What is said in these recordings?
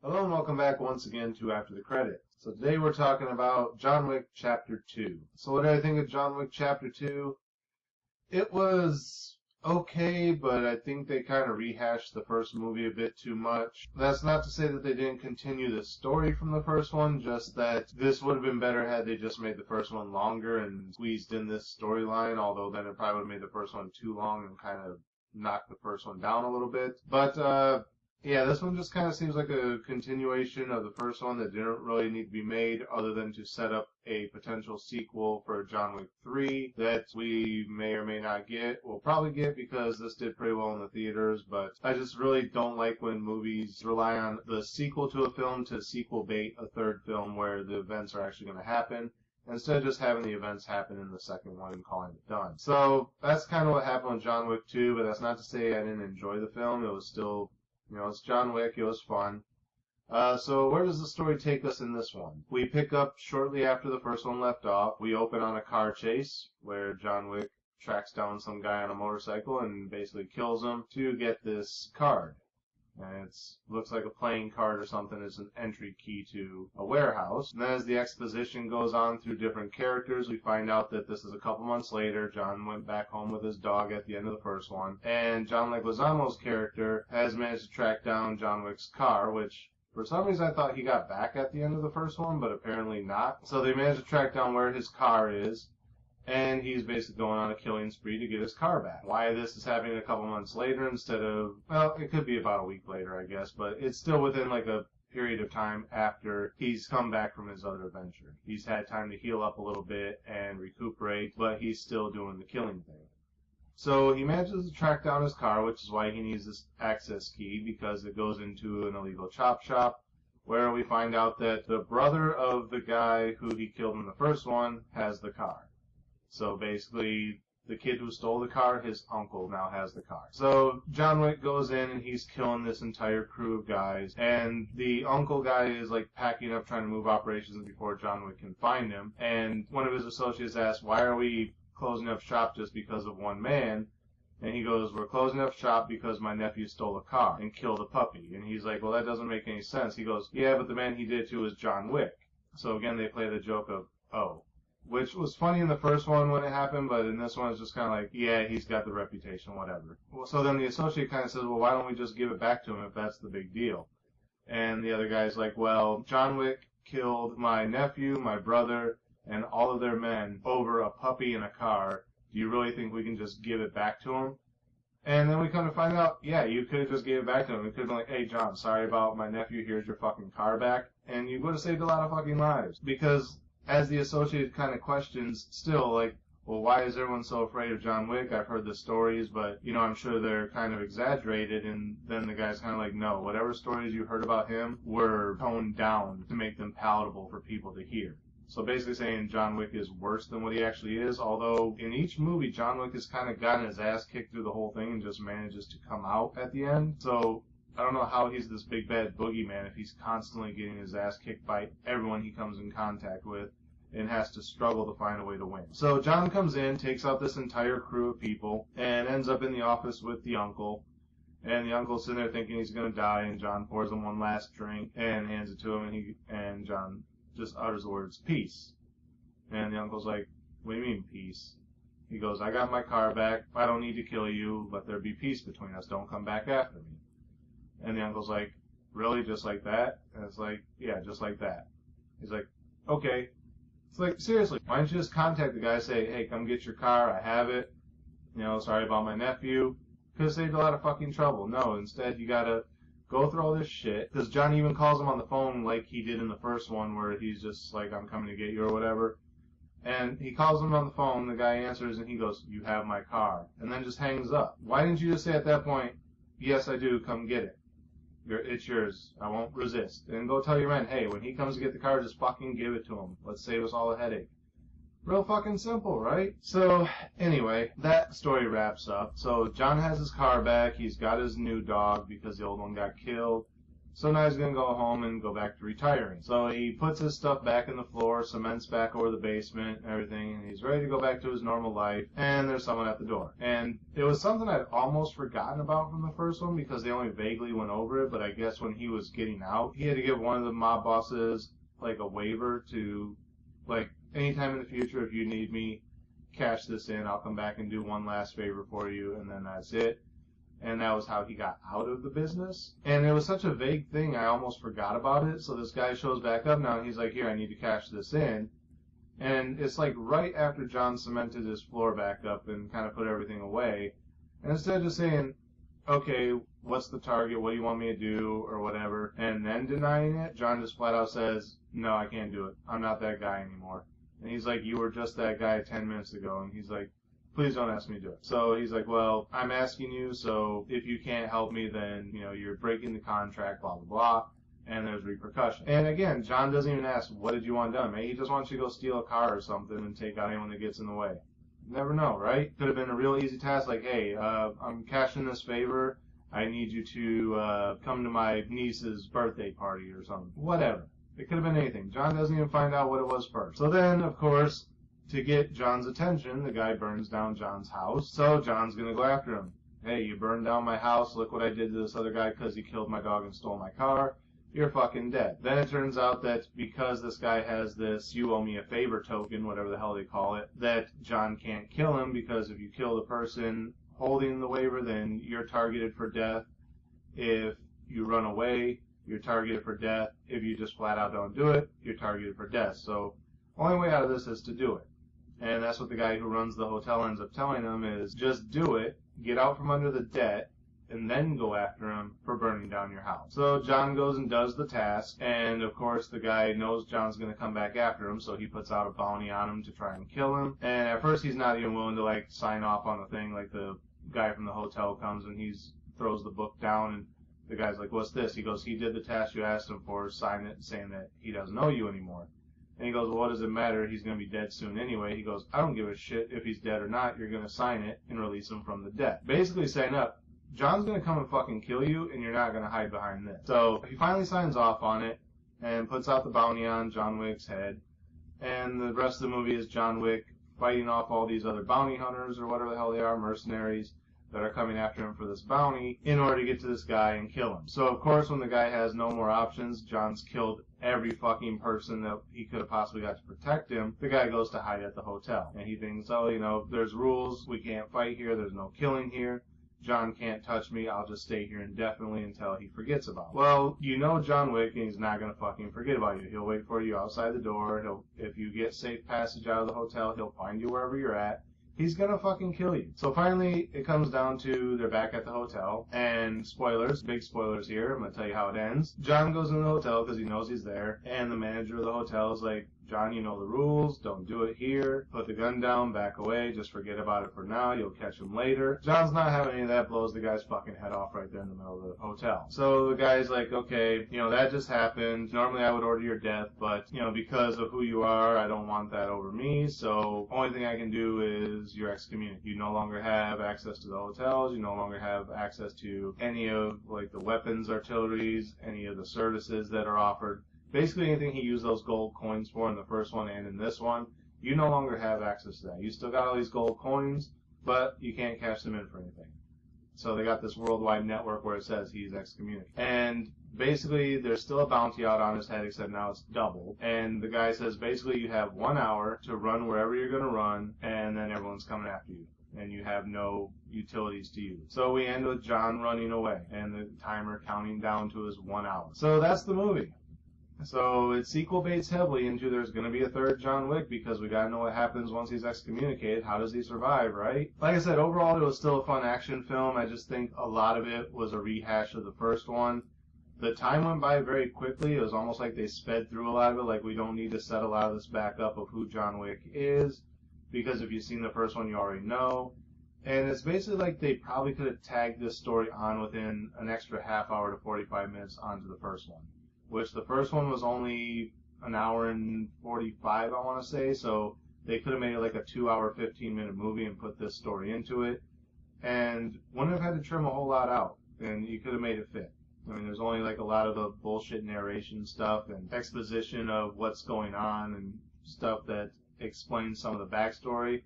Hello and welcome back once again to After the Credits. So today we're talking about John Wick Chapter 2. So what did I think of John Wick Chapter 2? It was okay, but I think they kind of rehashed the first movie a bit too much. That's not to say that they didn't continue the story from the first one, just that this would have been better had they just made the first one longer and squeezed in this storyline, although then it probably would have made the first one too long and kind of knocked the first one down a little bit. But, yeah, this one just kind of seems like a continuation of the first one that didn't really need to be made other than to set up a potential sequel for John Wick 3 that we may or may not get. We'll probably get because this did pretty well in the theaters, but I just really don't like when movies rely on the sequel to a film to sequel bait a third film where the events are actually going to happen, instead of just having the events happen in the second one and calling it done. So that's kind of what happened with John Wick 2, but that's not to say I didn't enjoy the film. It was still... it's John Wick. It was fun. So where does the story take us in this one? We pick up shortly after the first one left off. We open on a car chase where John Wick tracks down some guy on a motorcycle and basically kills him to get this card. And it looks like a playing card or something. It's an entry key to a warehouse. And then as the exposition goes on through different characters, we find out that this is a couple months later. John went back home with his dog at the end of the first one. And John Leguizamo's character has managed to track down John Wick's car, which for some reason I thought he got back at the end of the first one, but apparently not. So they managed to track down where his car is. And he's basically going on a killing spree to get his car back. Why this is happening a couple months later instead of, well, it could be about a week later, I guess, but it's still within like a period of time after he's come back from his other adventure. He's had time to heal up a little bit and recuperate, but he's still doing the killing thing. So he manages to track down his car, which is why he needs this access key, because it goes into an illegal chop shop, where we find out that the brother of the guy who he killed in the first one has the car. So basically, the kid who stole the car, his uncle now has the car. So John Wick goes in and he's killing this entire crew of guys. And the uncle guy is like packing up trying to move operations before John Wick can find him. And one of his associates asks, why are we closing up shop just because of one man? And he goes, we're closing up shop because my nephew stole a car and killed a puppy. And he's like, well, that doesn't make any sense. He goes, yeah, but the man he did it to was John Wick. So again, they play the joke of, oh. Which was funny in the first one when it happened, but in this one it's just kind of like, yeah, he's got the reputation, whatever. Well, so then the associate kind of says, well, why don't we just give it back to him if that's the big deal? And the other guy's like, well, John Wick killed my nephew, my brother, and all of their men over a puppy in a car. Do you really think we can just give it back to him? And then we come to find out, yeah, you could have just gave it back to him. You could have been like, hey, John, sorry about my nephew, here's your fucking car back. And you would have saved a lot of fucking lives. Because as the associate kind of questions still, like, well, why is everyone so afraid of John Wick? I've heard the stories, but, I'm sure they're kind of exaggerated. And then the guy's kind of like, no, whatever stories you heard about him were toned down to make them palatable for people to hear. So basically saying John Wick is worse than what he actually is, although in each movie, John Wick has kind of gotten his ass kicked through the whole thing and just manages to come out at the end. So I don't know how he's this big bad boogeyman if he's constantly getting his ass kicked by everyone he comes in contact with and has to struggle to find a way to win. So John comes in, takes out this entire crew of people, and ends up in the office with the uncle. And the uncle's sitting there thinking he's going to die, and John pours him one last drink and hands it to him, and John just utters the words, peace. And the uncle's like, what do you mean, peace? He goes, I got my car back. I don't need to kill you. Let there be peace between us. Don't come back after me. And the uncle's like, really? Just like that? And it's like, yeah, just like that. He's like, okay. It's like, seriously, why don't you just contact the guy and say, hey, come get your car. I have it. Sorry about my nephew. Could have saved a lot of fucking trouble. No, instead you gotta go through all this shit. Because John even calls him on the phone like he did in the first one where he's just like, I'm coming to get you or whatever. And he calls him on the phone, the guy answers, and he goes, you have my car. And then just hangs up. Why didn't you just say at that point, yes, I do, come get it. It's yours. I won't resist. And go tell your men, hey, when he comes to get the car, just fucking give it to him. Let's save us all a headache. Real fucking simple, right? So, anyway, that story wraps up. So, John has his car back. He's got his new dog because the old one got killed. So now he's going to go home and go back to retiring. So he puts his stuff back in the floor, cements back over the basement and everything, and he's ready to go back to his normal life, and there's someone at the door. And it was something I'd almost forgotten about from the first one because they only vaguely went over it, but I guess when he was getting out, he had to give one of the mob bosses, like, a waiver to, like, anytime in the future, if you need me, cash this in, I'll come back and do one last favor for you, and then that's it. And that was how he got out of the business. And it was such a vague thing, I almost forgot about it. So this guy shows back up now, and he's like, here, I need to cash this in. And it's like right after John cemented his floor back up and kind of put everything away. And instead of just saying, okay, what's the target, what do you want me to do, or whatever, and then denying it, John just flat out says, no, I can't do it. I'm not that guy anymore. And he's like, you were just that guy 10 minutes ago. And he's like, please don't ask me to do it. So he's like, well, I'm asking you, so if you can't help me, then, you know, you're breaking the contract, blah, blah, blah, and there's repercussions. And again, John doesn't even ask, what did you want done? Maybe he just wants you to go steal a car or something and take out anyone that gets in the way. You never know, right? Could have been a real easy task, like, hey, I'm cashing this favor. I need you to come to my niece's birthday party or something. Whatever. It could have been anything. John doesn't even find out what it was first. So then, of course, to get John's attention, the guy burns down John's house. So John's going to go after him. Hey, you burned down my house. Look what I did to this other guy because he killed my dog and stole my car. You're fucking dead. Then it turns out that because this guy has this you owe me a favor token, whatever the hell they call it, that John can't kill him because if you kill the person holding the waiver, then you're targeted for death. If you run away, you're targeted for death. If you just flat out don't do it, you're targeted for death. So only way out of this is to do it. And that's what the guy who runs the hotel ends up telling him is just do it, get out from under the debt, and then go after him for burning down your house. So John goes and does the task, and of course the guy knows John's going to come back after him, so he puts out a bounty on him to try and kill him. And at first he's not even willing to like sign off on the thing, like the guy from the hotel comes and throws the book down, and the guy's like, what's this? He goes, he did the task you asked him for, sign it, saying that he doesn't owe you anymore. And he goes, well, what does it matter? He's going to be dead soon anyway. He goes, I don't give a shit if he's dead or not. You're going to sign it and release him from the debt. Basically saying up, John's going to come and fucking kill you, and you're not going to hide behind this. So he finally signs off on it and puts out the bounty on John Wick's head. And the rest of the movie is John Wick fighting off all these other bounty hunters or whatever the hell they are, mercenaries, that are coming after him for this bounty in order to get to this guy and kill him. So, of course, when the guy has no more options, John's killed every fucking person that he could have possibly got to protect him. The guy goes to hide at the hotel. And he thinks, oh, you know, there's rules. We can't fight here. There's no killing here. John can't touch me. I'll just stay here indefinitely until he forgets about me. Well, you know John Wick, and he's not going to fucking forget about you. He'll wait for you outside the door. If you get safe passage out of the hotel, he'll find you wherever you're at. He's gonna fucking kill you. So finally, it comes down to they're back at the hotel, and spoilers, big spoilers here, I'm gonna tell you how it ends. John goes in the hotel because he knows he's there, and the manager of the hotel is like, John, you know the rules, don't do it here, put the gun down, back away, just forget about it for now, you'll catch him later. John's not having any of that, blows the guy's fucking head off right there in the middle of the hotel. So the guy's like, okay, you know, that just happened, normally I would order your death, but, you know, because of who you are, I don't want that over me, so only thing I can do is you're excommunicated. You no longer have access to the hotels, you no longer have access to any of, like, the weapons, artilleries, any of the services that are offered. Basically anything he used those gold coins for in the first one and in this one, you no longer have access to that. You still got all these gold coins, but you can't cash them in for anything. So they got this worldwide network where it says he's excommunicated. And basically there's still a bounty out on his head, except now it's doubled. And the guy says basically you have 1 hour to run wherever you're going to run, and then everyone's coming after you. And you have no utilities to use. So we end with John running away, and the timer counting down to his 1 hour. So that's the movie. So it sequel baits heavily into there's going to be a third John Wick because we got to know what happens once he's excommunicated. How does he survive, right? Like I said, overall it was still a fun action film. I just think a lot of it was a rehash of the first one. The time went by very quickly. It was almost like they sped through a lot of it. Like we don't need to set a lot of this back up of who John Wick is because if you've seen the first one, you already know. And it's basically like they probably could have tagged this story on within an extra half hour to 45 minutes onto the first one. Which the first one was only an hour and 45, I want to say, so they could have made it like a 2-hour, 15-minute movie and put this story into it, and wouldn't have had to trim a whole lot out, and you could have made it fit. I mean, there's only like a lot of the bullshit narration stuff and exposition of what's going on and stuff that explains some of the backstory.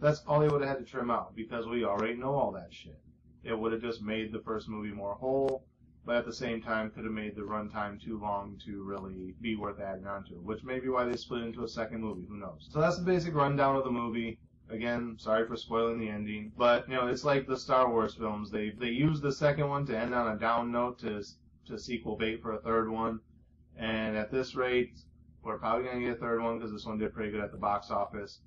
That's all they would have had to trim out, because we already know all that shit. It would have just made the first movie more whole, but at the same time could have made the runtime too long to really be worth adding on to, which may be why they split into a second movie, who knows. So that's the basic rundown of the movie. Again, sorry for spoiling the ending, but you know, it's like the Star Wars films. They use the second one to end on a down note to sequel bait for a third one, and at this rate, we're probably gonna get a third one because this one did pretty good at the box office.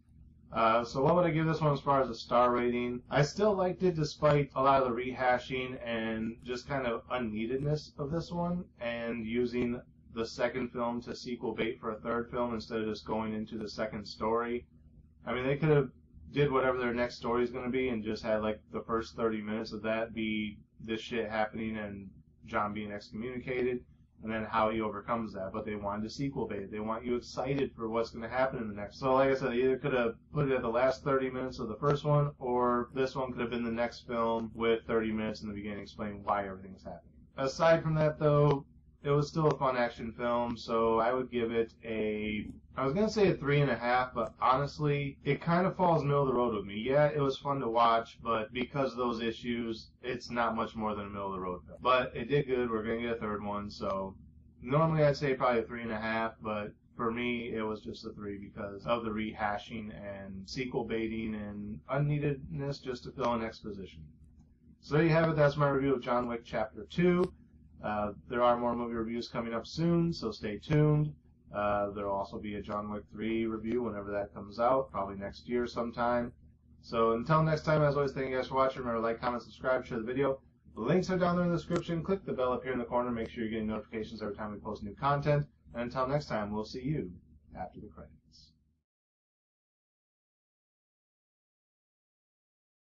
So what would I give this one as far as a star rating? I still liked it despite a lot of the rehashing and just kind of unneededness of this one, and using the second film to sequel bait for a third film instead of just going into the second story. I mean, they could have did whatever their next story is going to be and just had like the first 30 minutes of that be this shit happening and John being excommunicated, and then how he overcomes that. But they wanted to sequel bait. They want you excited for what's going to happen in the next. So like I said, they either could have put it at the last 30 minutes of the first one, or this one could have been the next film with 30 minutes in the beginning explaining why everything's happening. Aside from that, though, it was still a fun action film, so I would give it I was going to say a 3.5, but honestly, it kind of falls middle of the road with me. Yeah, it was fun to watch, but because of those issues, it's not much more than a middle of the road film. But it did good. We're going to get a third one, so normally I'd say probably a 3.5, but for me, it was just a 3 because of the rehashing and sequel baiting and unneededness just to fill in exposition. So there you have it. That's my review of John Wick Chapter 2. There are more movie reviews coming up soon, so stay tuned. There will also be a John Wick 3 review whenever that comes out, probably next year sometime. So until next time, as always, thank you guys for watching. Remember to like, comment, subscribe, share the video. The links are down there in the description. Click the bell up here in the corner. Make sure you're getting notifications every time we post new content. And until next time, we'll see you after the credits.